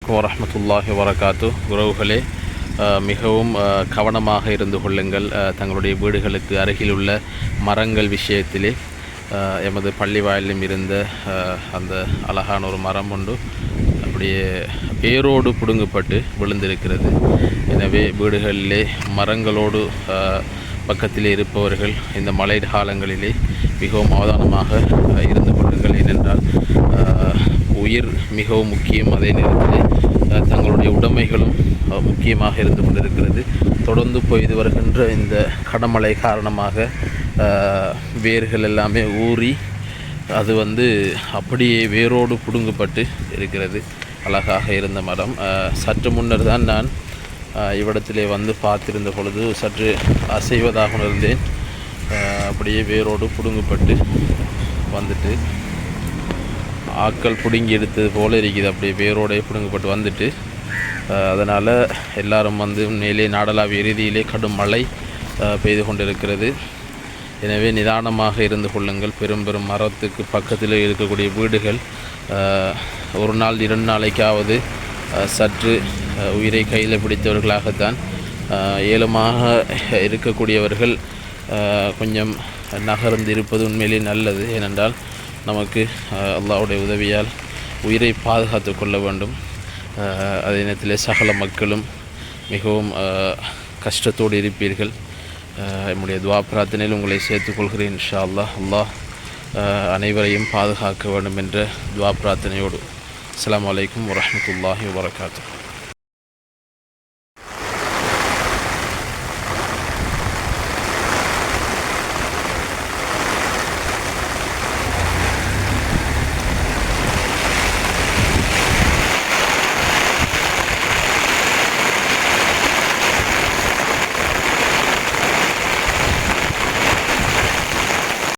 அலைக்கும் வரஹ்மத்துல்லாஹி வபரகாத்து. உறவுகளே, மிகவும் கவனமாக இருந்து கொள்ளுங்கள். தங்களுடைய வீடுகளுக்கு அருகில் உள்ள மரங்கள் விஷயத்திலே எமது பள்ளி வாயிலும் இருந்த அந்த அழகான ஒரு மரம் ஒன்று அப்படியே வேரோடு பிடுங்கப்பட்டு விழுந்திருக்கிறது. எனவே வீடுகளிலே மரங்களோடு பக்கத்திலே இருப்பவர்கள் இந்த மழை காலங்களிலே மிகவும் அவதானமாக இருந்து கொள்ளுங்கள். ஏனென்றால் உயிர் மிகவும் முக்கியம், அதே நேரத்தில் தங்களுடைய உடைமைகளும் முக்கியமாக இருந்து கொண்டிருக்கிறது. தொடர்ந்து பெய்து வருகின்ற இந்த கடமழை காரணமாக வேர்கள் எல்லாமே ஊறி அது அப்படியே வேரோடு பிடுங்கப்பட்டு இருக்கிறது. அழகாக இருந்த மரம். சற்று முன்னர் தான் நான் இவ்விடத்திலே பார்த்திருந்த பொழுது சற்று அசைவதாக உணர்ந்தேன். அப்படியே வேரோடு பிடுங்கப்பட்டு வந்துட்டு ஆட்கள் பிடுங்கி எடுத்தது போல் இருக்குது. அப்படியே வேரோடே பிடுங்கப்பட்டு வந்துட்டு அதனால் எல்லாரும் மேலே நாடளாவிய ரீதியிலே கடும் மழை பெய்து கொண்டிருக்கிறது. எனவே நிதானமாக இருந்து கொள்ளுங்கள். பெரும் பெரும் மரத்துக்கு பக்கத்தில் இருக்கக்கூடிய வீடுகள் ஒரு நாள் 2 நாளைக்காவது சற்று உயிரை கையில் பிடித்தவர்களாகத்தான் ஏலமாக இருக்கக்கூடியவர்கள் கொஞ்சம் நகர்ந்து இருப்பது உண்மையிலே நல்லது. ஏனென்றால் நமக்கு அல்லாஹ்வுடைய உதவியால் உயிரை பாதுகாத்து கொள்ள வேண்டும். அதே நேரத்தில் சகல மக்களும் மிகவும் கஷ்டத்தோடு இருப்பீர்கள். என்னுடைய துவா பிரார்த்தனையில் உங்களை சேர்த்துக்கொள்கிறேன். இன்ஷா அல்லாஹ். அல்லாஹ் அனைவரையும் பாதுகாக்க வேண்டும் என்ற துவா பிரார்த்தனையோடு. அஸ்ஸலாமு அலைக்கும் வரஹ்மத்துல்லாஹி வபரகாத்துஹு.